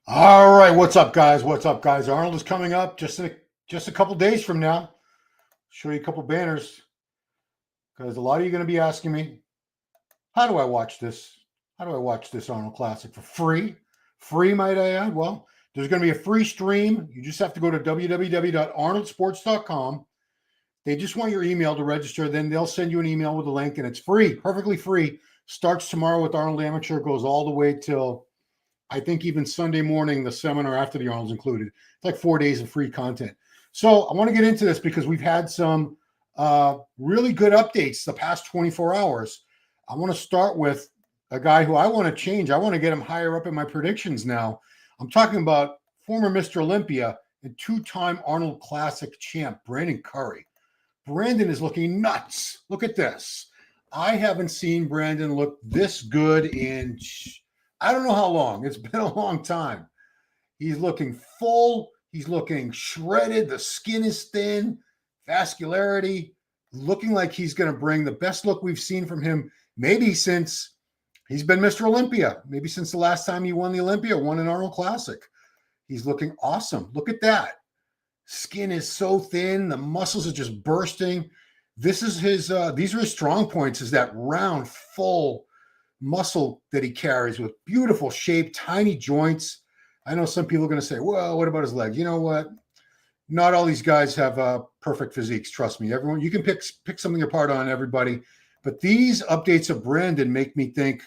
All right, what's up, guys? What's up, guys? Arnold is coming up just a couple days from now. Show you a couple banners because a lot of you are going to be asking me, how do I watch this? How do I watch this Arnold Classic for free? Free, might I add? Well, there's going to be a free stream. You just have to go to www.arnoldsports.com. They just want your email to register. Then they'll send you an email with a link, and it's free, perfectly free. Starts tomorrow with Arnold Amateur, goes all the way till I think even Sunday morning, the seminar after the Arnold's included. It's like 4 days of free content. So I want to get into this because we've had some really good updates the past 24 hours. I want to start with a guy who I want to change. I want to get him higher up in my predictions now. I'm talking about former Mr. Olympia and two-time Arnold Classic champ, Brandon Curry. Brandon is looking nuts. Look at this. I haven't seen Brandon look this good in I don't know how long. It's been a long time. He's looking full. He's looking shredded. The skin is thin. Vascularity. Looking like he's going to bring the best look we've seen from him maybe since he's been Mr. Olympia. Maybe since the last time he won the Olympia, won an Arnold Classic. He's looking awesome. Look at that. Skin is so thin. The muscles are just bursting. This is his, these are his strong points, is that round, full muscle that he carries with beautiful shape, tiny joints. I know some people are going to say, well, what about his legs? You know what? Not all these guys have perfect physiques. Trust me. Everyone, you can pick something apart on everybody. But these updates of Brandon make me think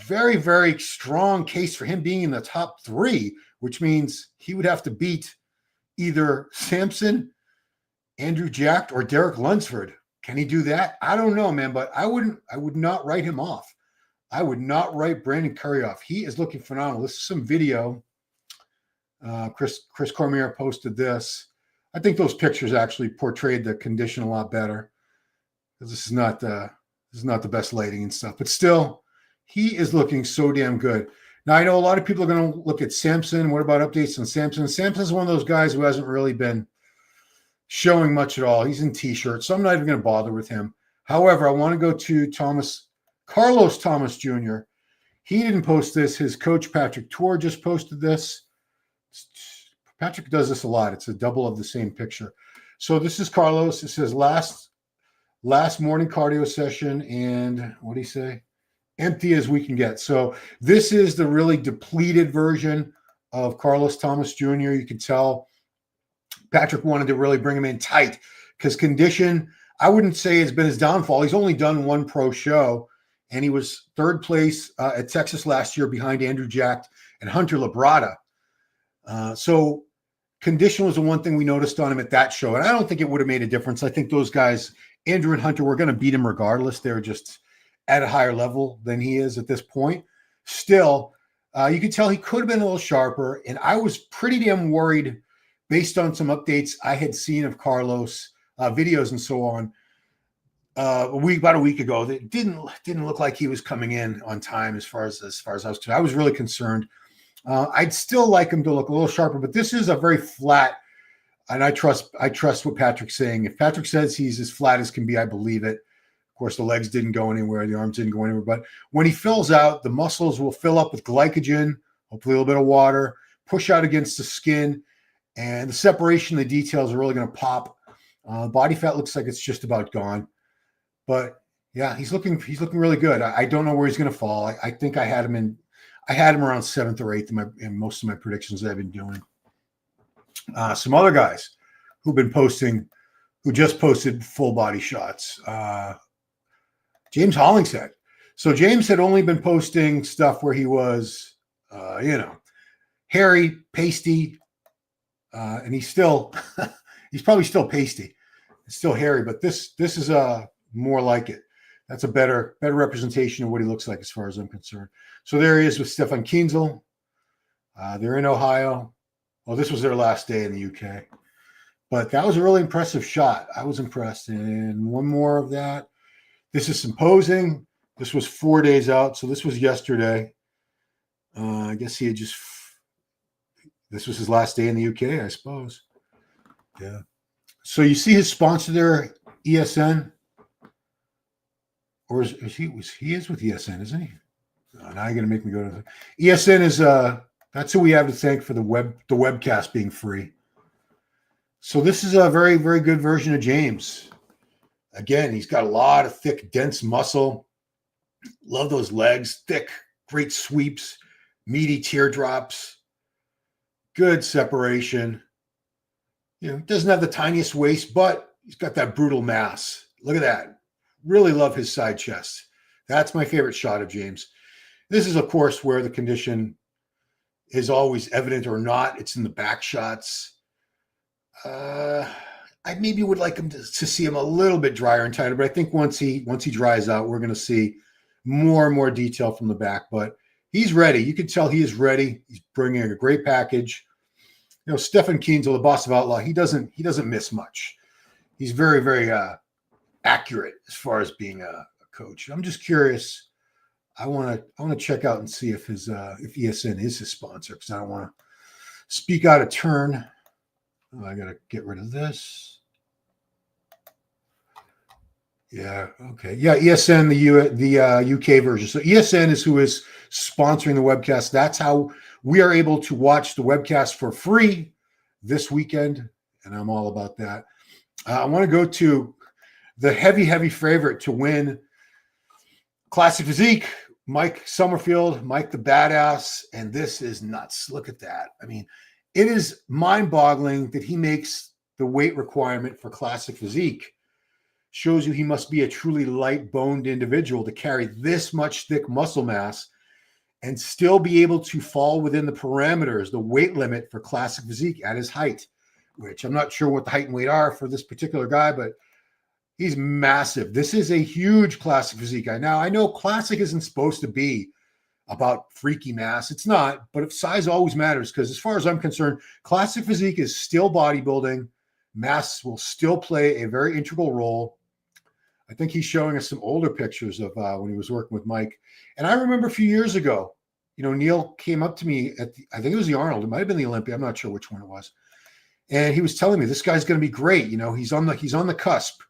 very, very strong case for him being in the top 3, which means he would have to beat either Samson, Andrew Jack, or Derek Lunsford. Can he do that? I don't know, man, but I would not write him off. I would not write Brandon Curry off. He is looking phenomenal. This is some video. Chris Cormier posted this. I think those pictures actually portrayed the condition a lot better because this is not the best lighting and stuff. But still, he is looking so damn good. Now, I know a lot of people are going to look at Samson. What about updates on Samson? Samson's one of those guys who hasn't really been showing much at all. He's in T-shirts, so I'm not even going to bother with him. However, I want to go to Carlos Thomas Jr. He didn't post this. His coach, Patrick Tour, just posted this. Patrick does this a lot. It's a double of the same picture. So this is Carlos. It says last morning cardio session, and what do you say? Empty as we can get. So this is the really depleted version of Carlos Thomas Jr. You can tell Patrick wanted to really bring him in tight because condition, I wouldn't say has been his downfall. He's only done one pro show, and he was third place at Texas last year behind Andrew Jack and Hunter Labrada. So condition was the one thing we noticed on him at that show, and I don't think it would have made a difference. I think those guys, Andrew and Hunter, were going to beat him regardless. They're just at a higher level than he is at this point. Still, you could tell he could have been a little sharper, and I was pretty damn worried based on some updates I had seen of Carlos, videos and so on, about a week ago. That didn't look like he was coming in on time as far as I was concerned. I was really concerned. I'd still like him to look a little sharper, but this is a very flat, and I trust what Patrick's saying. If Patrick says he's as flat as can be, I believe it. Of course, the legs didn't go anywhere, the arms didn't go anywhere, but when he fills out, the muscles will fill up with glycogen, hopefully a little bit of water, push out against the skin, and the separation, the details are really going to pop. Body fat looks like it's just about gone, but yeah, he's looking really good. I don't know where he's going to fall. I think I had him around 7th or 8th in most of my predictions that I've been doing. Some other guys who just posted full body shots. James Hollingshead. So James had only been posting stuff where he was, hairy, pasty, and he's probably still pasty. It's still hairy, but this is more like it. That's a better representation of what he looks like as far as I'm concerned. So there he is with Stefan Kienzel. They're in Ohio. Well, this was their last day in the UK. But that was a really impressive shot. I was impressed. And one more of that. This is some posing. This was 4 days out. So this was yesterday. I guess this was his last day in the UK, I suppose. Yeah. So you see his sponsor there, ESN? Or he is with ESN, isn't he? Now you're going to make me go to ESN is That's who we have to thank for the webcast being free. So this is a very, very good version of James. Again, he's got a lot of thick, dense muscle. Love those legs, thick, great sweeps, meaty teardrops, good separation. Doesn't have the tiniest waist, but he's got that brutal mass. Look at that. Really love his side chest. That's my favorite shot of James. This is, of course, where the condition is always evident or not. It's in the back shots. I maybe would like him to see him a little bit drier and tighter, but I think once he dries out, we're going to see more and more detail from the back. But he's ready. You can tell he is ready. He's bringing a great package. Stefan Kienzl, the boss of Outlaw, he doesn't miss much. He's very, very accurate as far as being a coach. I'm just curious. I want to check out and see if if ESN is his sponsor, because I don't want to speak out of turn. Oh, I got to get rid of this. Yeah. Okay. Yeah. ESN, the UK version. So ESN is who is sponsoring the webcast. That's how we are able to watch the webcast for free this weekend, and I'm all about that. I want to go to the heavy favorite to win Classic Physique, Mike Summerfield, Mike the Badass, and this is nuts. Look at that. I mean, it is mind-boggling that he makes the weight requirement for Classic Physique. Shows you he must be a truly light-boned individual to carry this much thick muscle mass and still be able to fall within the parameters, the weight limit for Classic Physique at his height, which I'm not sure what the height and weight are for this particular guy, but he's massive. This is a huge Classic Physique guy. Now, I know Classic isn't supposed to be about freaky mass. It's not, but if size always matters, because as far as I'm concerned, Classic Physique is still bodybuilding. Mass will still play a very integral role. I think he's showing us some older pictures of when he was working with Mike. And I remember a few years ago, Neil came up to me I think it was the Arnold. It might have been the Olympia. I'm not sure which one it was. And he was telling me this guy's going to be great. He's on the cusp.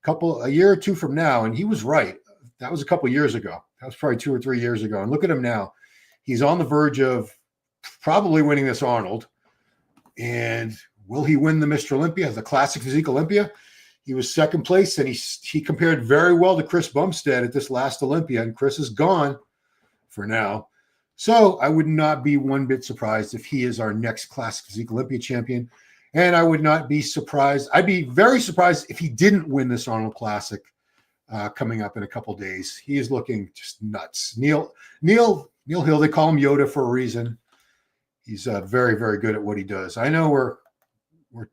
A year or two from now, and he was right. That was a couple years ago. That was probably 2 or 3 years ago. And look at him now. He's on the verge of probably winning this Arnold. And will he win the Mr. Olympia, the Classic Physique Olympia? He was second place, and he compared very well to Chris Bumstead at this last Olympia, and Chris is gone for now. So I would not be one bit surprised if he is our next Classic Physique Olympia champion. And I would not be surprised. I'd be very surprised if he didn't win this Arnold Classic coming up in a couple days. He is looking just nuts. Neil Hill, they call him Yoda for a reason. He's very, very good at what he does. I know I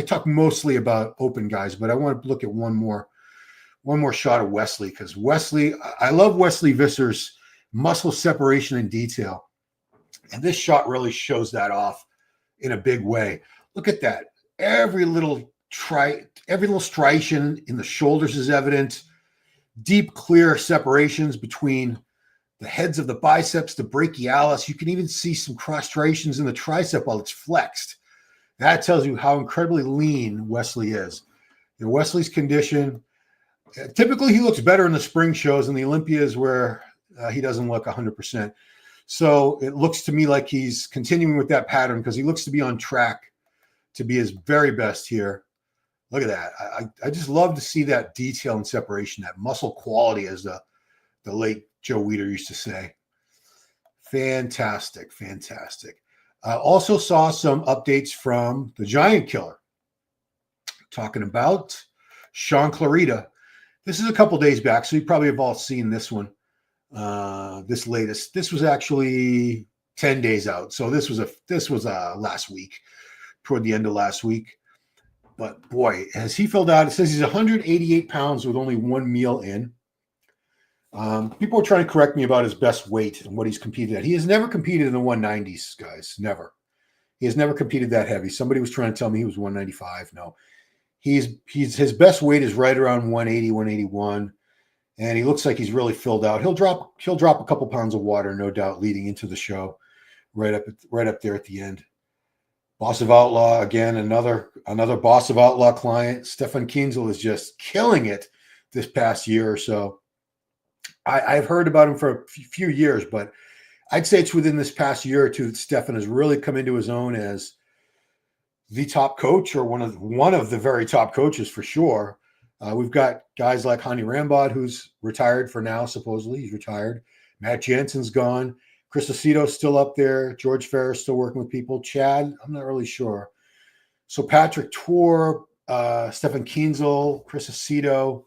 talk mostly about open guys, but I want to look at one more shot of Wesley, because I love Wesley Visser's muscle separation and detail. And this shot really shows that off in a big way. Look at that. Every little striation in the shoulders is evident. Deep, clear separations between the heads of the biceps, the brachialis. You can even see some cross striations in the tricep while it's flexed. That tells you how incredibly lean Wesley is. Wesley's condition, typically he looks better in the spring shows, and the Olympias where he doesn't look 100%. So it looks to me like he's continuing with that pattern, because he looks to be on track to be his very best here. Look at that. I just love to see that detail and separation, that muscle quality, as the late Joe Weider used to say. Fantastic. Also saw some updates from the Giant Killer. Talking about Shaun Clarida. This is a couple days back, so you probably have all seen this one. This latest. This was actually 10 days out. So this was last week, toward the end of last week. But boy, has he filled out. It says he's 188 pounds with only one meal in. People are trying to correct me about his best weight and what he's competed at. He has never competed in the 190s, guys. Never. He has never competed that heavy. Somebody was trying to tell me he was 195. No. His best weight is right around 180, 181. And he looks like he's really filled out. He'll drop a couple pounds of water, no doubt, leading into the show, right up there at the end. Boss of Outlaw, again, another Boss of Outlaw client. Stefan Kienzl is just killing it this past year or so. I've heard about him for a few years, but I'd say it's within this past year or two that Stefan has really come into his own as the top coach, or one of the very top coaches for sure. We've got guys like Hani Rambod, who's retired for now. Supposedly he's retired. Matt Jansen's gone. Chris Aceto's still up there. George Ferris still working with people. Chad, I'm not really sure. So Patrick Tor, Stefan Kienzel, Chris Aceto.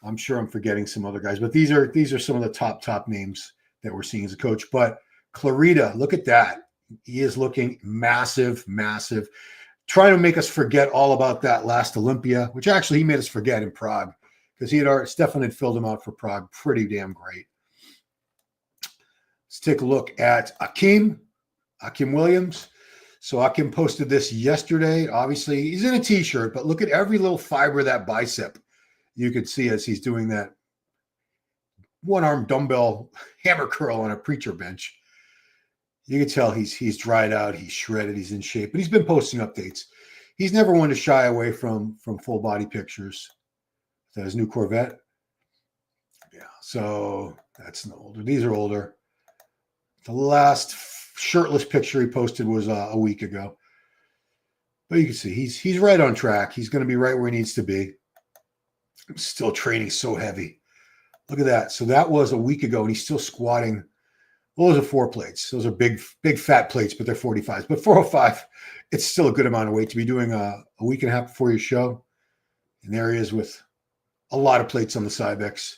I'm sure I'm forgetting some other guys, but these are some of the top names that we're seeing as a coach. But Clarida, look at that. He is looking massive, massive. Trying to make us forget all about that last Olympia, which actually he made us forget in Prague, because Stefan had filled him out for Prague pretty damn great. Let's take a look at Akim Williams. So Akim posted this yesterday. Obviously, he's in a t-shirt, but look at every little fiber of that bicep you could see as he's doing that one-arm dumbbell hammer curl on a preacher bench. You can tell he's dried out, he's shredded, he's in shape, but he's been posting updates. He's never one to shy away from full body pictures. Is that his new Corvette? Yeah, so that's no older. These are older. The last shirtless picture he posted was a week ago. But you can see he's right on track. He's going to be right where he needs to be. Still training so heavy. Look at that. So that was a week ago, and he's still squatting. Well, those are 4 plates. Those are big fat plates, but they're 45s. But 405, it's still a good amount of weight to be doing a week and a half before your show in areas with a lot of plates on the Cybex.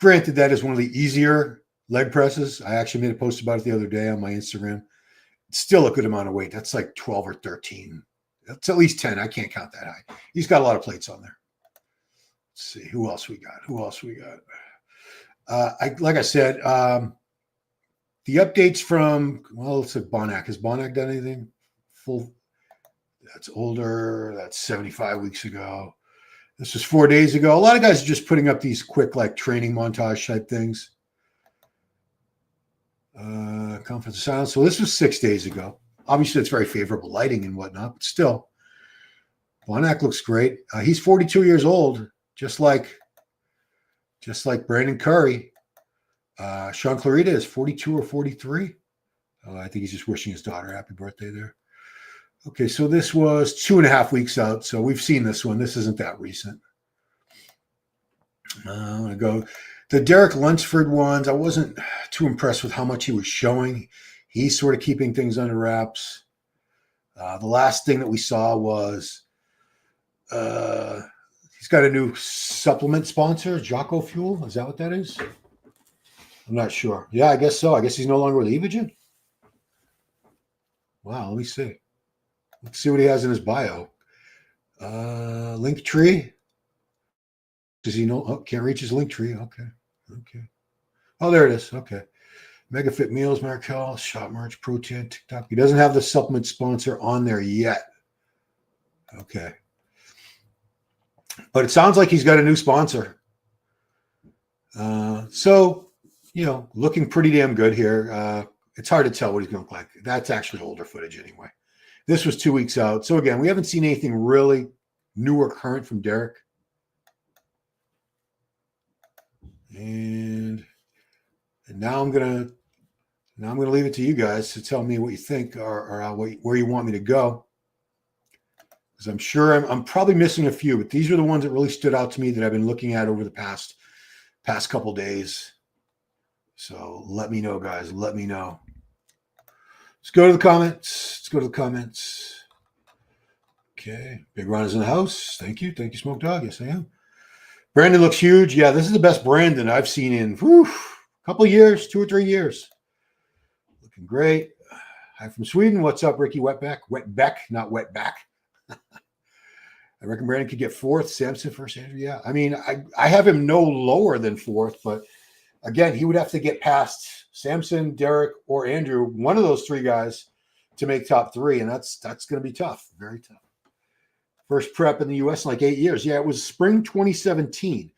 Granted, that is one of the easier leg presses. I actually made a post about it the other day on my Instagram. It's still a good amount of weight. That's like 12 or 13. That's at least 10. I can't count that high. He's got a lot of plates on there. Let's see. Who else we got? Like I said, the updates from, let's look, Bonac. Has Bonac done anything? Full. That's older. That's 75 weeks ago. This was 4 days ago. A lot of guys are just putting up these quick, like, training montage type things. Conference of Silence. So this was 6 days ago. Obviously, it's very favorable lighting and whatnot, but still, Bonac looks great. He's 42 years old, just like Brandon Curry. Shaun Clarida is 42 or 43. I think he's just wishing his daughter happy birthday there. Okay, so this was 2.5 weeks out. So we've seen this one. This isn't that recent. I'm going to go. The Derek Lunsford ones, I wasn't too impressed with how much he was showing. He's sort of keeping things under wraps. The last thing that we saw was he's got a new supplement sponsor, Jocko Fuel. Is that what that is? I'm not sure. Yeah, I guess so. I guess he's no longer with Evogen. Wow, let me see. Let's see what he has in his bio. Linktree. Does he know? Oh, can't reach his Linktree. Okay. Oh, there it is. Okay. MegaFit Meals, Markel, Shop Merch, Protein, TikTok. He doesn't have the supplement sponsor on there yet. Okay. But it sounds like he's got a new sponsor. So, looking pretty damn good here. It's hard to tell what he's going to look like. That's actually older footage anyway. This was 2 weeks out. So, again, we haven't seen anything really new or current from Derek. And now I'm gonna leave it to you guys to tell me what you think or where you want me to go. Because I'm sure I'm probably missing a few, but these are the ones that really stood out to me that I've been looking at over the past couple days. So let me know, guys. Let me know. Let's go to the comments. Okay. Big Ron is in the house. Thank you, Smoke Dog. Yes, I am. Brandon looks huge. Yeah, this is the best Brandon I've seen in a couple years, 2 or 3 years. Looking great. Hi from Sweden. What's up, Ricky Wetback? Wetback, not Wetback. I reckon Brandon could get 4th. Samson first, Andrew. Yeah. I mean, I have him no lower than 4th, but again, he would have to get past Samson, Derek, or Andrew, one of those 3 guys, to make top 3, and that's going to be tough. Very tough. First prep in the U.S. in like 8 years. Yeah, it was spring 2017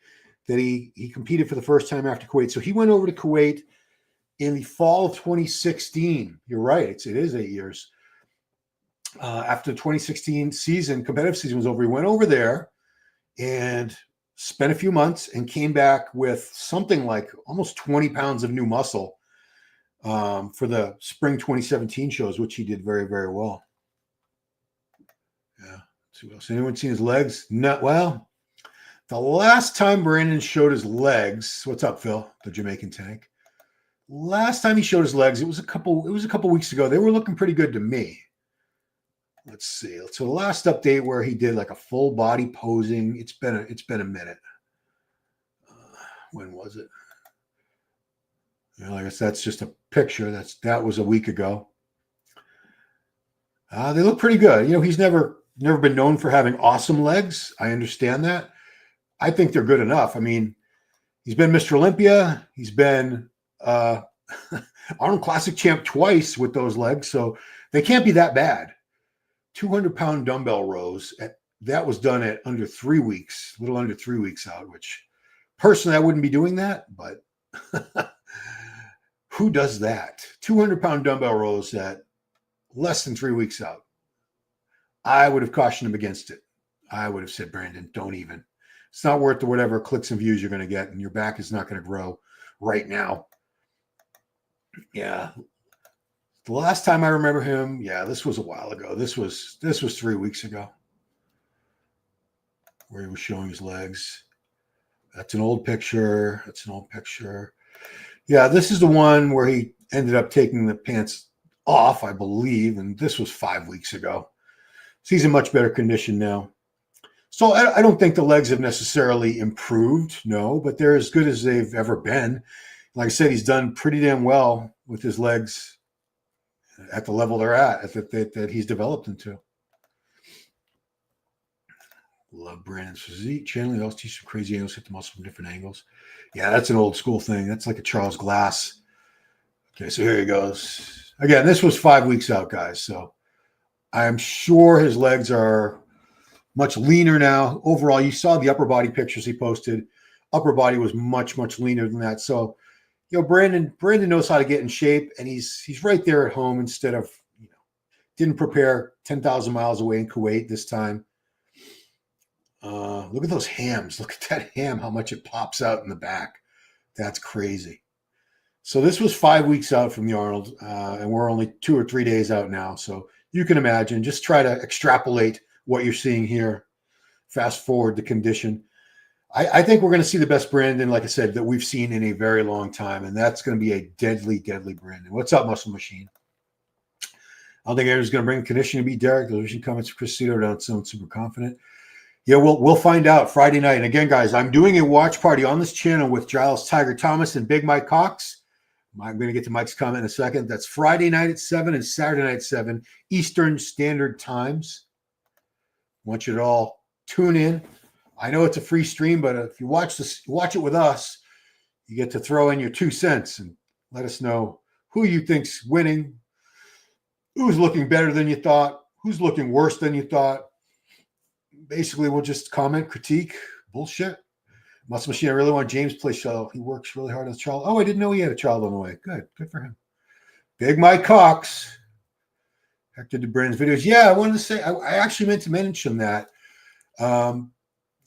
that he competed for the first time after Kuwait. So he went over to Kuwait in the fall of 2016. You're right. It is 8 years. After the 2016 competitive season was over, he went over there and spent a few months and came back with something like almost 20 pounds of new muscle. for the spring 2017 shows, which he did very, very well. Yeah. Let's see what else. Anyone seen his legs? Not well. The last time Brandon showed his legs, what's up, Phil? The Jamaican tank. Last time he showed his legs, it was a couple weeks ago. They were looking pretty good to me. Let's see. So the last update where he did like a full body posing, it's been a minute. When was it? I guess that's just a picture. That was a week ago. They look pretty good. He's never been known for having awesome legs. I understand that. I think they're good enough. I mean, he's been Mr. Olympia. He's been Arnold Classic champ twice with those legs, so they can't be that bad. 200-pound dumbbell rows that was done at under 3 weeks, a little under 3 weeks out, which personally I wouldn't be doing that, but who does that? 200-pound dumbbell rows at less than 3 weeks out. I would have cautioned him against it. I would have said, Brandon, don't even. It's not worth the whatever clicks and views you're going to get, and your back is not going to grow right now. Yeah. The last time I remember him, this was a while ago. This was 3 weeks ago where he was showing his legs. That's an old picture. Yeah, this is the one where he ended up taking the pants off, I believe, and this was 5 weeks ago. So he's in much better condition now. So I don't think the legs have necessarily improved, no, but they're as good as they've ever been. Like I said, he's done pretty damn well with his legs at the level they're at that he's developed into. Love Brandon's physique channel. He also teaches some crazy angles, hit the muscle from different angles. Yeah, that's an old school thing. That's like a Charles Glass. Okay, so here he goes. Again, this was 5 weeks out, guys. So I'm sure his legs are much leaner now. Overall, you saw the upper body pictures he posted. Upper body was much, much leaner than that. So, Brandon knows how to get in shape, and he's right there at home instead of, didn't prepare 10,000 miles away in Kuwait this time. Look at those hams. Look at that ham, how much it pops out in the back. That's crazy. So this was 5 weeks out from the Arnold, and we're only 2 or 3 days out now. So you can imagine, just try to extrapolate what you're seeing here. Fast forward the condition. I think we're going to see the best Brandon, like I said, that we've seen in a very long time, and that's going to be a deadly, deadly Brandon. What's up, Muscle Machine? I don't think anyone's going to bring condition to beat Derek. Those are comments from Chris Cito. Don't sound super confident. Yeah, we'll find out Friday night. And again, guys, I'm doing a watch party on this channel with Giles Tiger Thomas and Big Mike Cox. I'm going to get to Mike's comment in a second. That's Friday night at 7 and Saturday night at 7 Eastern Standard Times. I want you to all tune in. I know it's a free stream, but if you watch it with us, you get to throw in your 2 cents and let us know who you think's winning, who's looking better than you thought, who's looking worse than you thought. Basically, we'll just comment, critique, bullshit. Muscle Machine, I really want James to play shuttle. He works really hard on his child. Oh, I didn't know he had a child on the way. Good for him. Big Mike Cox. Hector did Brandon's videos. Yeah, I wanted to say, I actually meant to mention that.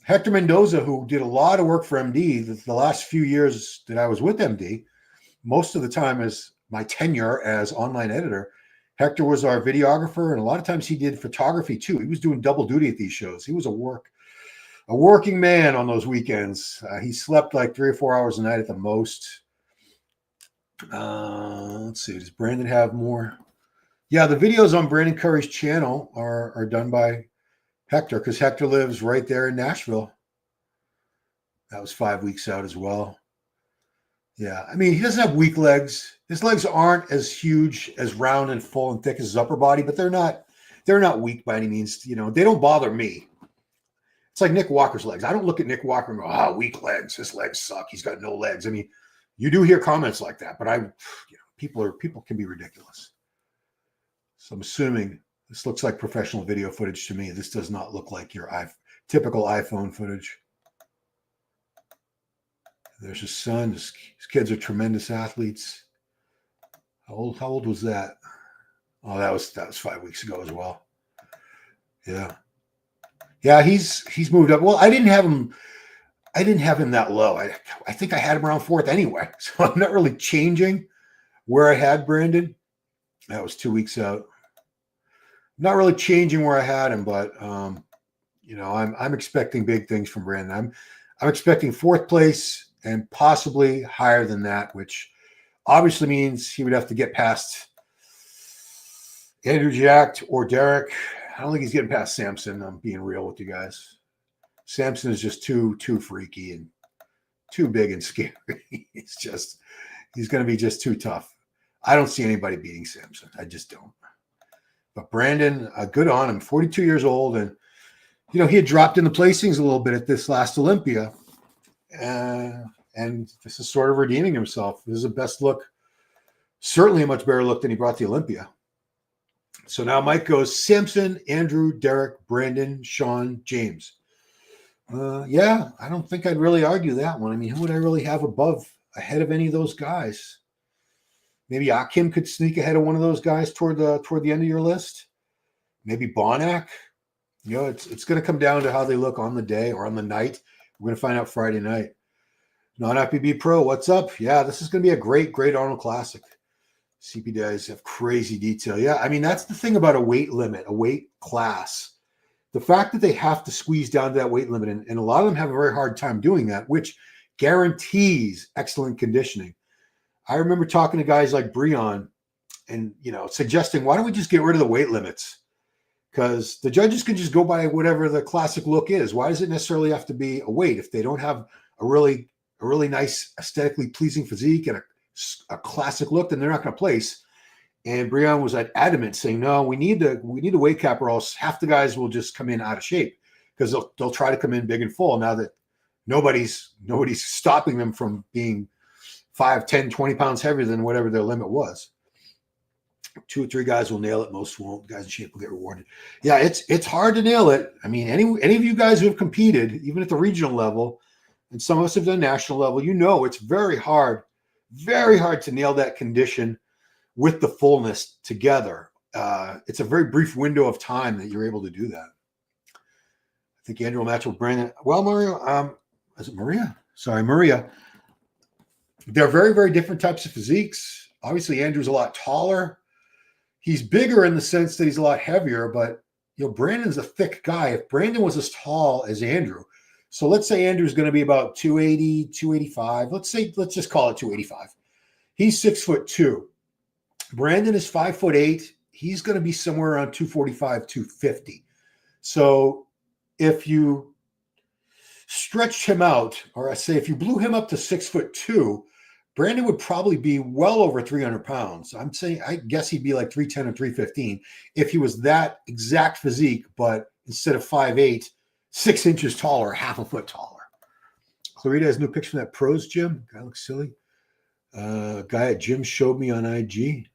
Hector Mendoza, who did a lot of work for MD the last few years that I was with MD, most of the time as my tenure as online editor, Hector was our videographer, and a lot of times he did photography too. He was doing double duty at these shows. He was a working man on those weekends. He slept like 3 or 4 hours a night at the most. Let's see. Does Brandon have more? Yeah, the videos on Brandon Curry's channel are done by Hector, because Hector lives right there in Nashville. That was 5 weeks out as well. Yeah, I mean, he doesn't have weak legs. His legs aren't as huge, as round and full and thick as his upper body, but they're not weak by any means. They don't bother me. It's like Nick Walker's legs. I don't look at Nick Walker and go, weak legs. His legs suck. He's got no legs. I mean, you do hear comments like that, but people can be ridiculous. So I'm assuming this looks like professional video footage to me. This does not look like your typical iPhone footage. There's his son. His kids are tremendous athletes. How old was that? Oh, that was 5 weeks ago as well. Yeah. Yeah, he's moved up. Well, I didn't have him that low. I think I had him around 4th anyway. So I'm not really changing where I had Brandon, that was 2 weeks out. Not really changing where I had him, but I'm expecting big things from Brandon. I'm expecting 4th place and possibly higher than that, which obviously means he would have to get past Andrew Jack or Derek. I don't think he's getting past Samson. I'm being real with you guys. Samson is just too freaky and too big and scary. He's going to be just too tough. I don't see anybody beating Samson. I just don't. But Brandon, good on him. 42 years old, and he had dropped in the placings a little bit at this last Olympia, and this is sort of redeeming himself. This is the best look, certainly a much better look than he brought the Olympia. So now Mike goes Samson, Andrew, Derek, Brandon, Shaun, James. Yeah, I don't think I'd really argue that one. I mean, who would I really have ahead of any of those guys? Maybe Akim could sneak ahead of one of those guys toward the end of your list. Maybe Bonac. It's going to come down to how they look on the day or on the night. We're going to find out Friday night. Non-IPB Pro, what's up? Yeah, this is going to be a great Arnold Classic. CP guys have crazy detail. Yeah, I mean, that's the thing about a weight limit, a weight class. The fact that they have to squeeze down to that weight limit, and a lot of them have a very hard time doing that, which guarantees excellent conditioning. I remember talking to guys like Breon and, suggesting, why don't we just get rid of the weight limits? Because the judges can just go by whatever the classic look is. Why does it necessarily have to be a weight if they don't have a really nice, aesthetically pleasing physique and a classic look? Then they're not going to place. And Breon was adamant, saying, "No, we need the weight cap, or else half the guys will just come in out of shape because they'll try to come in big and full. Now that nobody's stopping them from being 5, 10, 20 pounds heavier than whatever their limit was. 2 or 3 guys will nail it. Most won't. Guys in shape will get rewarded. Yeah, it's hard to nail it. I mean, any of you guys who have competed, even at the regional level, and some of us have done national level, it's very hard to nail that condition with the fullness together. It's a very brief window of time that you're able to do that. I think Andrew will match with Brandon. Well, Maria, is it Maria? Sorry, Maria. They're very, very different types of physiques. Obviously, Andrew's a lot taller. He's bigger in the sense that he's a lot heavier, but Brandon's a thick guy. If Brandon was as tall as Andrew, so let's say Andrew's going to be about 280, 285. Let's just call it 285. He's 6'2". Brandon is 5'8". He's going to be somewhere around 245, 250. So if you stretched him out, or I say if you blew him up to 6'2", Brandon would probably be well over 300 pounds. I guess he'd be like 310 or 315 if he was that exact physique, but instead of 5'8", 6 inches taller, half a foot taller. Clarida has a new picture from that pros gym. Guy looks silly. Guy at gym showed me on IG.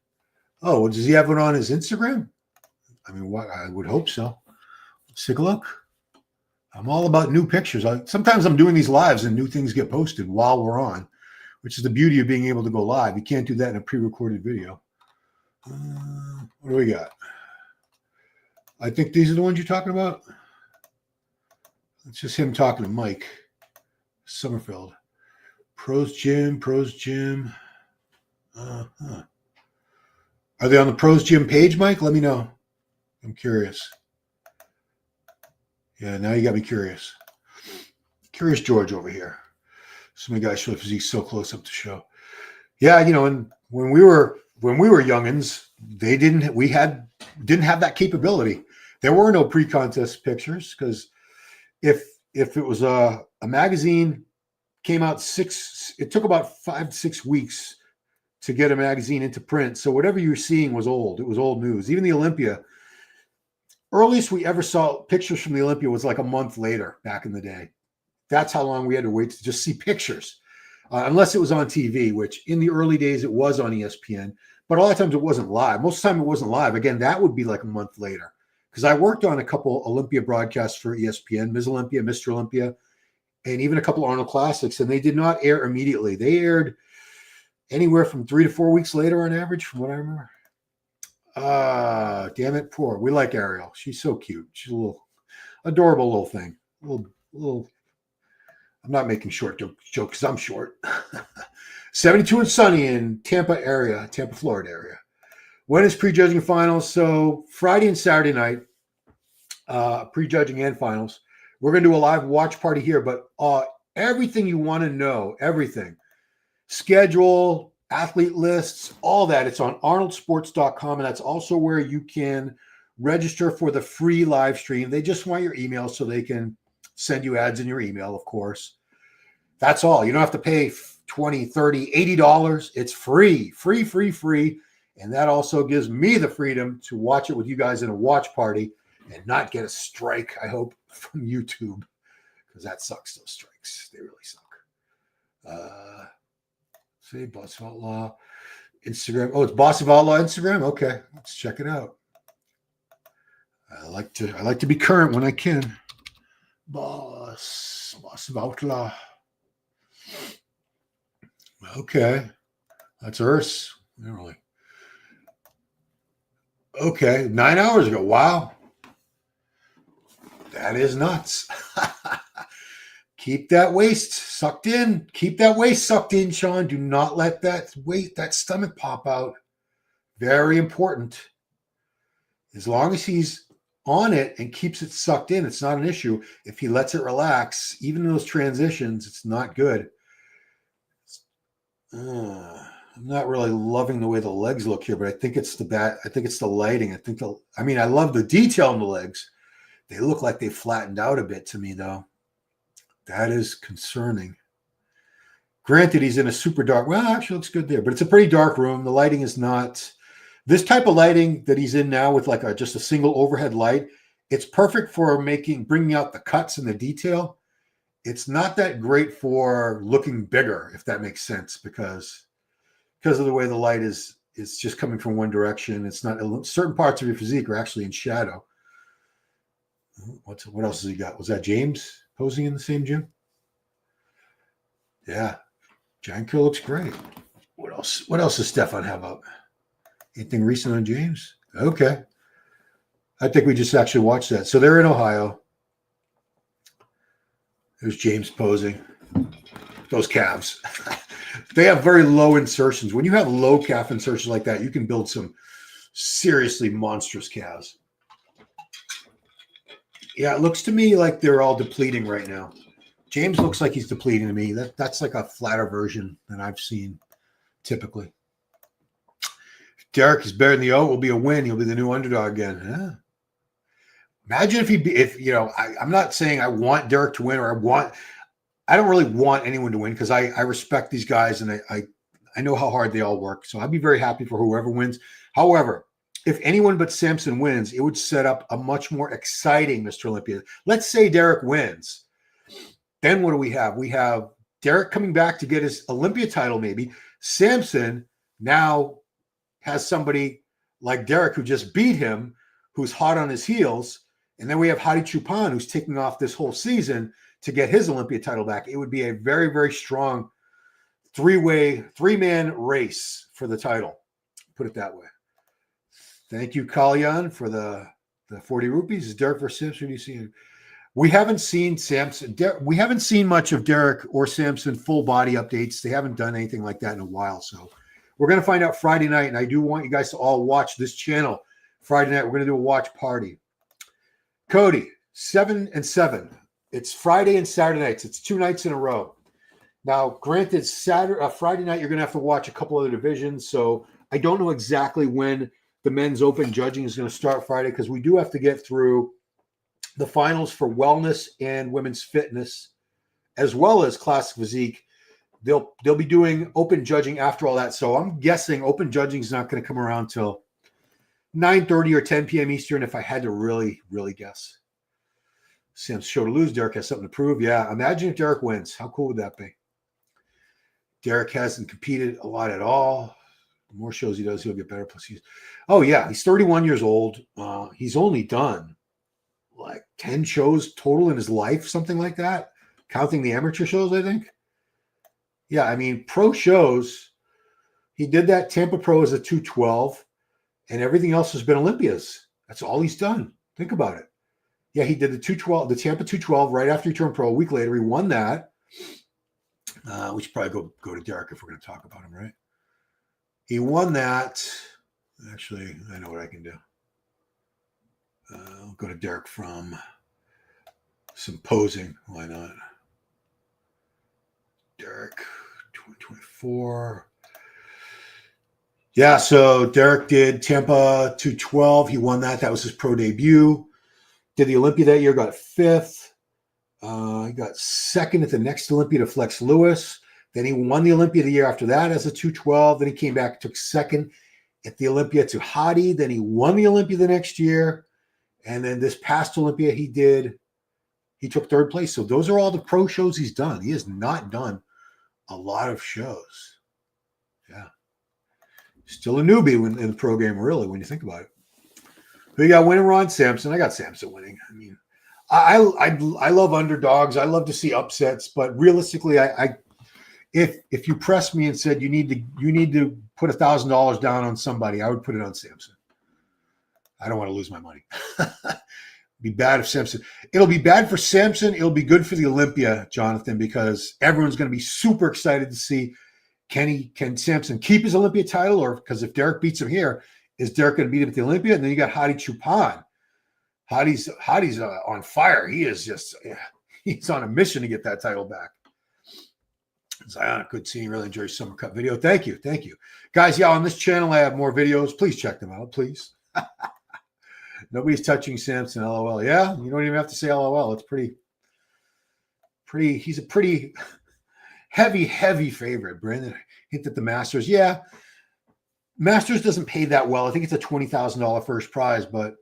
Oh, well, does he have it on his Instagram? I mean, I would hope so. Let's take a look. I'm all about new pictures. Sometimes I'm doing these lives and new things get posted while we're on, which is the beauty of being able to go live. You can't do that in a pre-recorded video. What do we got? I think these are the ones you're talking about. It's just him talking to Mike Summerfield. Pros Gym. Are they on the Pros Gym page, Mike? Let me know. I'm curious. Yeah, now you got me curious. Curious George over here. So many guys show the physique so close up to show. Yeah, and when we were youngins, didn't have that capability. There were no pre-contest pictures because if it was a magazine came out it took about 5 to 6 weeks to get a magazine into print. So whatever you were seeing was old. It was old news. Even the Olympia, earliest we ever saw pictures from the Olympia was like a month later back in the day. That's how long we had to wait to just see pictures, unless it was on TV, which in the early days it was on ESPN. But a lot of times it wasn't live. Most of the time it wasn't live. Again, that would be like a month later because I worked on a couple Olympia broadcasts for ESPN, Ms. Olympia, Mr. Olympia, and even a couple Arnold Classics, and they did not air immediately. They aired anywhere from 3 to 4 weeks later on average, from what I remember. Damn it, poor. We like Ariel. She's so cute. She's a little adorable little thing. Little. I'm not making short jokes because I'm short. 72 and sunny in Tampa, Florida area. When is prejudging finals? So Friday and Saturday night, prejudging and finals. We're going to do a live watch party here, but everything you want to know, everything, schedule, athlete lists, all that, it's on arnoldsports.com, and that's also where you can register for the free live stream. They just want your email so they can send you ads in your email, of course. That's all. You don't have to pay $20, $30, $80. It's free. And that also gives me the freedom to watch it with you guys in a watch party and not get a strike, I hope, from YouTube, because that sucks, those strikes. They really suck. See, Boss of Outlaw, Instagram. Oh, it's Boss of Outlaw Instagram? Okay, let's check it out. I like to be current when I can. Boss of Outlaw. Okay. That's Urs. Really. Okay, 9 hours ago. Wow. That is nuts. Keep that waist sucked in. Keep that waist sucked in, Shaun. Do not let that stomach pop out. Very important. As long as he's on it and keeps it sucked in, it's not an issue. If he lets it relax, even in those transitions, it's not good. I'm not really loving the way the legs look here, but I think it's the lighting. I love the detail in the legs. They look like they flattened out a bit to me, though. That is concerning. Granted, he's in a super dark. Well, actually, looks good there, but it's a pretty dark room. The lighting is not this type of lighting that he's in now with like just a single overhead light. It's perfect for bringing out the cuts and the detail. It's not that great for looking bigger, if that makes sense, because of the way the light is just coming from one direction. It's not certain parts of your physique are actually in shadow. What else has he got? Was that James posing in the same gym? Yeah. Janko looks great. What else does Stefan have up? Anything recent on James? Okay. I think we just actually watched that. So they're in Ohio. There's James posing. Those calves. They have very low insertions. When you have low calf insertions like that, you can build some seriously monstrous calves. Yeah, it looks to me like they're all depleting right now. James looks like he's depleting to me. That's like a flatter version than I've seen typically. If Derek is better than the O, it will be a win. He'll be the new underdog again. Yeah. Imagine I'm not saying I want Derek to win, or I don't really want anyone to win, because I respect these guys and I know how hard they all work. So I'd be very happy for whoever wins. However, if anyone but Samson wins, it would set up a much more exciting Mr. Olympia. Let's say Derek wins. Then what do we have? We have Derek coming back to get his Olympia title, maybe. Samson now has somebody like Derek who just beat him, who's hot on his heels. And then we have Hadi Choopan, who's taking off this whole season to get his Olympia title back. It would be a very, very strong three-man race for the title. Put it that way. Thank you, Kalyan, for the 40 rupees. Is Derek versus Samson? What do you see? We haven't seen Samson. We haven't seen much of Derek or Samson full body updates. They haven't done anything like that in a while. So we're going to find out Friday night, and I do want you guys to all watch this channel Friday night. We're going to do a watch party. Cody, 7 and 7. It's Friday and Saturday nights. It's 2 nights in a row. Now, granted, Friday night, you're going to have to watch a couple other divisions. So I don't know exactly when the men's open judging is going to start Friday, because we do have to get through the finals for wellness and women's fitness, as well as classic physique. They'll be doing open judging after all that. So I'm guessing open judging is not going to come around till 9:30 or 10 p.m. Eastern, if I had to really, really guess. Sam's show to lose. Derek has something to prove. Yeah, imagine if Derek wins. How cool would that be? Derek hasn't competed a lot at all. The more shows he does, he'll get better. Plus, he's 31 years old. He's only done like 10 shows total in his life, something like that, counting the amateur shows, I think. Yeah, I mean, pro shows, he did that Tampa Pro as a 212, and everything else has been Olympias. That's all he's done. Think about it. Yeah, he did the Tampa 212 right after he turned pro. A week later, he won that. We should probably go to Derek if we're going to talk about him, right? He won that. Actually, I know what I can do. I'll go to Derek from some posing. Why not? Derek, 2024. Yeah, so Derek did Tampa 212. He won that. That was his pro debut. Did the Olympia that year, got 5th. He got 2nd at the next Olympia to Flex Lewis. Then he won the Olympia the year after that as a 212. Then he came back and took 2nd at the Olympia to Hadi. Then he won the Olympia the next year. And then this past Olympia he took 3rd place. So those are all the pro shows he's done. He has not done a lot of shows. Yeah. Still a newbie in the program, really, when you think about it. Who you got winning? Ron Sampson. I got Sampson winning. I mean, I love underdogs. I love to see upsets, but realistically, if you pressed me and said you need to put $1,000 down on somebody, I would put it on Sampson. I don't want to lose my money. Be bad if Sampson. It'll be bad for Sampson. It'll be good for the Olympia, Jonathan, because everyone's going to be super excited to see can Sampson keep his Olympia title, or because if Derek beats him here, is Derek going to beat him at the Olympia? And then you got Hadi Chupan. Hadi's on fire. He is just he's on a mission to get that title back. Zion, good seeing. Really enjoy your Summer Cup video. Thank you, guys. Yeah, on this channel I have more videos. Please check them out, please. Nobody's touching Sampson. LOL. Yeah, you don't even have to say LOL. It's pretty. He's a pretty heavy favorite. Brandon hint at the Masters. Yeah, Masters doesn't pay that well. I think it's a $20,000 first prize, but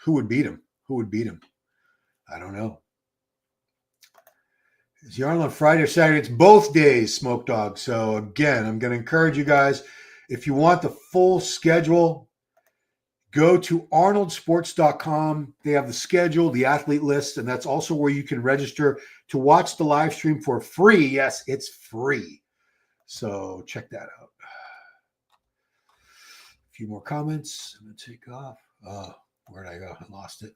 who would beat him? I don't know. Is he on Friday or Saturday? It's both days, Smoke Dog. So again, I'm going to encourage you guys, if you want the full schedule, go to arnoldsports.com. They have the schedule, the athlete list, and that's also where you can register to watch the live stream for free. Yes, it's free. So check that out. A few more comments. I'm going to take off. Where'd I go? I lost it.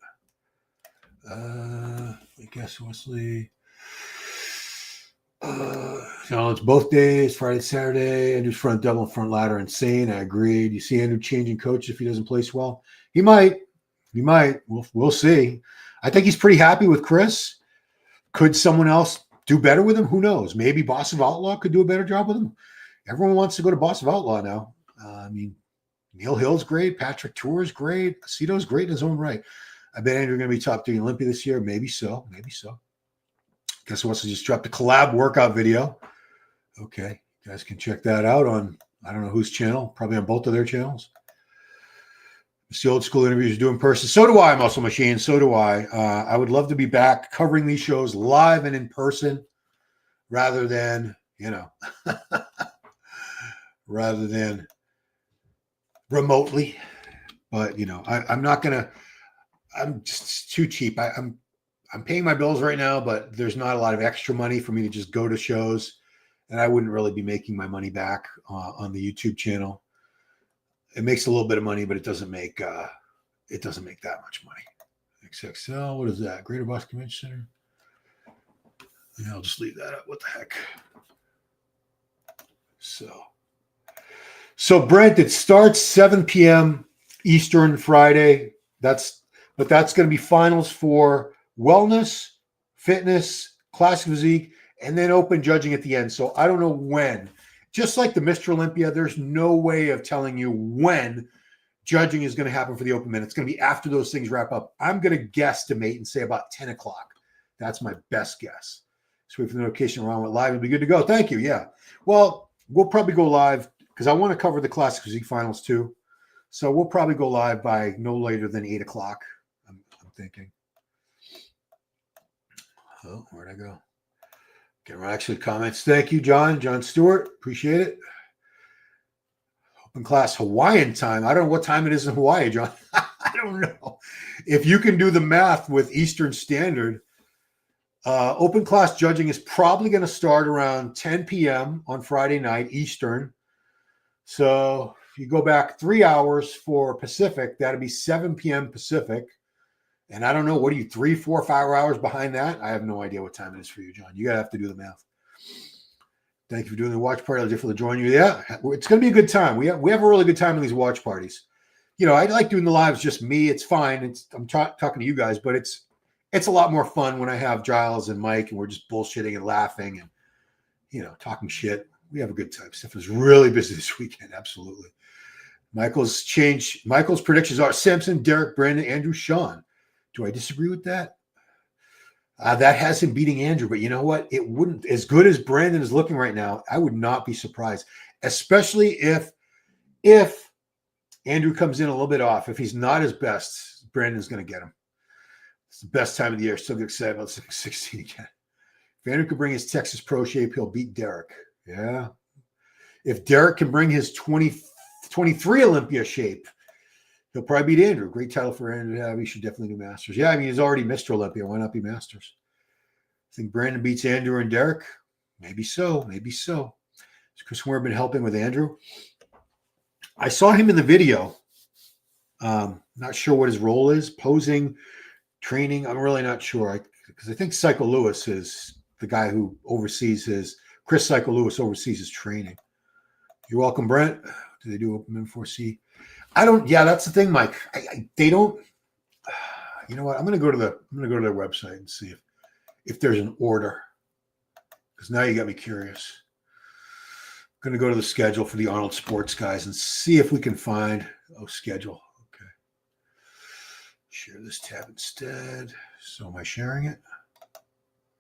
I guess Wesley. It's both days, Friday, Saturday. Andrew's front double and front ladder insane. I agreed. You see Andrew changing coach if he doesn't place well? He might. We'll see. I think he's pretty happy with Chris. Could someone else do better with him? Who knows? Maybe Boss of Outlaw could do a better job with him. Everyone wants to go to Boss of Outlaw now. Neil Hill's great. Patrick Tour's great. Aceto's great in his own right. I bet Andrew's going to be top 3 in Olympia this year. Maybe so. Guess who wants to just drop the collab workout video? Okay. You guys can check that out on, I don't know whose channel, probably on both of their channels. It's the old school interviews you do in person. So do I, Muscle Machine. So do I. I would love to be back covering these shows live and in person rather than, rather than remotely. But, I'm not going to, I'm just too cheap. I'm paying my bills right now, but there's not a lot of extra money for me to just go to shows, and I wouldn't really be making my money back on the YouTube channel. It makes a little bit of money, but it doesn't make that much money. XXL, what is that? Greater Boston Convention Center. Yeah, I'll just leave that up. What the heck? So Brent, it starts 7 p.m. Eastern Friday. That's going to be finals for wellness, fitness, classic physique, and then open judging at the end. So I don't know when. Just like the Mr. Olympia, there's no way of telling you when judging is going to happen for the open men. It's going to be after those things wrap up. I'm going to guesstimate and say about 10 o'clock. That's my best guess. So wait for the notification around with live. It'll be good to go. Thank you. Yeah. Well, we'll probably go live because I want to cover the classic physique finals too. So we'll probably go live by no later than 8 o'clock. I'm thinking. Oh, where'd I go? Get my actual comments. Thank you, John Stewart. Appreciate it. Open class Hawaiian time. I don't know what time it is in Hawaii, John. I don't know. If you can do the math with Eastern Standard, open class judging is probably going to start around 10 p.m. on Friday night Eastern. So if you go back 3 hours for Pacific, that'd be 7 p.m. Pacific. And I don't know, what are you, 3, 4, 5 hours behind that? I have no idea what time it is for you, John. You got to have to do the math. Thank you for doing the watch party. I'll definitely join you. Yeah, it's going to be a good time. We have a really good time in these watch parties. You know, I like doing the lives just me. It's fine. I'm talking to you guys, but it's a lot more fun when I have Giles and Mike and we're just bullshitting and laughing and, you know, talking shit. We have a good time. Steph was really busy this weekend. Absolutely. Michael's predictions are Simpson, Derek, Brandon, Andrew, Shaun. Do I disagree with that? That has him beating Andrew, but you know what? It wouldn't, as good as Brandon is looking right now, I would not be surprised, especially if Andrew comes in a little bit off. If he's not his best, Brandon's going to get him. It's the best time of the year. Still get excited about 16 again. If Andrew can bring his Texas Pro shape, he'll beat Derek. Yeah. If Derek can bring his 23 Olympia shape, he'll probably beat Andrew. Great title for Andrew to have. He should definitely do Masters. Yeah, I mean, he's already Mr. Olympia. Why not be Masters? I think Brandon beats Andrew and Derek. Maybe so. Maybe so. Has Chris Moore been helping with Andrew? I saw him in the video. Not sure what his role is. Posing, training. I'm really not sure. Because I think Psycho Lewis is the guy who oversees Chris Psycho Lewis oversees his training. You're welcome, Brent. Do they do Open M4C? Yeah, that's the thing, Mike. They don't. You know what? I'm gonna go to their website and see if there's an order. Because now you got me curious. I'm gonna go to the schedule for the Arnold Sports guys and see if we can find schedule. Okay. Share this tab instead. So am I sharing it?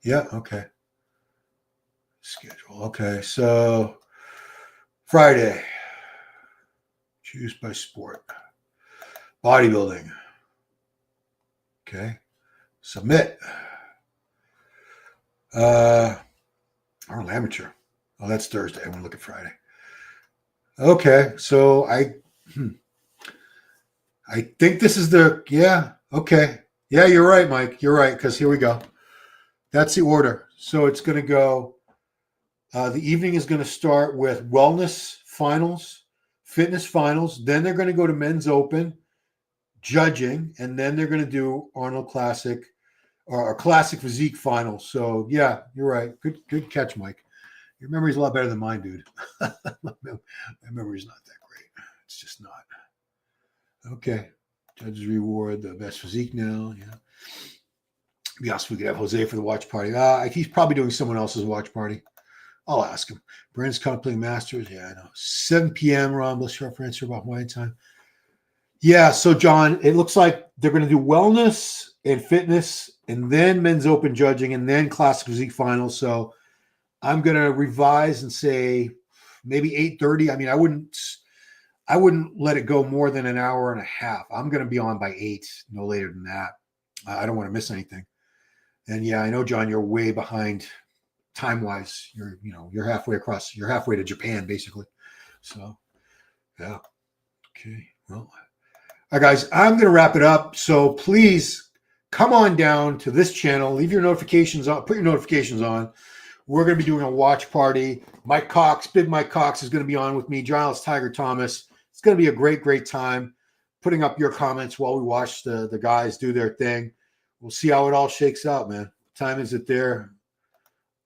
Yeah. Okay. Schedule. Okay. So Friday. Choose by sport. Bodybuilding. Okay. Submit. Arnold Amateur. Oh, that's Thursday. I want to look at Friday. Okay. So I think this is okay. Yeah, you're right, Mike. You're right, because here we go. That's the order. So it's going to go, the evening is going to start with wellness finals, fitness finals. Then they're going to go to men's open, judging, and then they're going to do Arnold Classic or Classic Physique finals. So yeah, you're right. Good catch, Mike. Your memory's a lot better than mine, dude. My memory's not that great. It's just not. Okay. Judges reward the best physique now. Yeah. Be awesome if we could have Jose for the watch party. He's probably doing someone else's watch party. I'll ask him. Brandon's contemplating Masters. Yeah, I know. 7 p.m. Ron, bless you for answer about Hawaiian time. Yeah, so John, it looks like they're going to do wellness and fitness and then men's open judging and then classic physique finals. So I'm going to revise and say maybe 8:30. I mean, I wouldn't let it go more than an hour and a half. I'm going to be on by 8, no later than that. I don't want to miss anything. And yeah, I know, John, you're way behind time-wise. You're halfway across. You're halfway to Japan, basically. So, yeah. Okay. Well, all right, guys, I'm going to wrap it up. So please come on down to this channel. Leave your notifications on. Put your notifications on. We're going to be doing a watch party. Mike Cox, Big Mike Cox, is going to be on with me. Giles Tiger Thomas. It's going to be a great, great time. Putting up your comments while we watch the guys do their thing. We'll see how it all shakes out, man. What time is it there?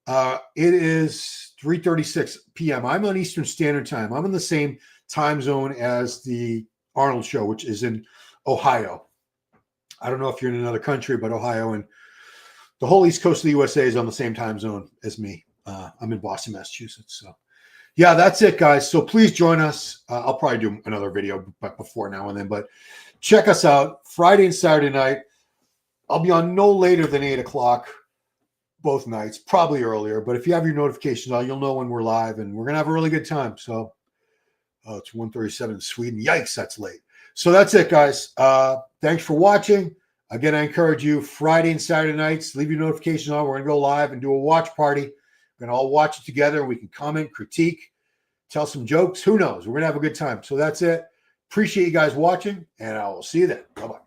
It is 3:36 p.m. I'm on Eastern Standard Time. I'm in the same time zone as the Arnold show, which is in Ohio. I don't know if you're in another country, but Ohio and the whole East Coast of the USA is on the same time zone as me. I'm in Boston, Massachusetts. So, yeah, that's it, guys. So please join us. I'll probably do another video before now and then, but check us out Friday and Saturday night. I'll be on no later than 8 o'clock both nights, probably earlier. But if you have your notifications on, you'll know when we're live, and we're going to have a really good time. So, it's 1:37 in Sweden. Yikes, that's late. So that's it, guys. Thanks for watching. Again, I encourage you, Friday and Saturday nights, leave your notifications on. We're going to go live and do a watch party. We're going to all watch it together. We can comment, critique, tell some jokes. Who knows? We're going to have a good time. So that's it. Appreciate you guys watching, and I will see you then. Bye-bye.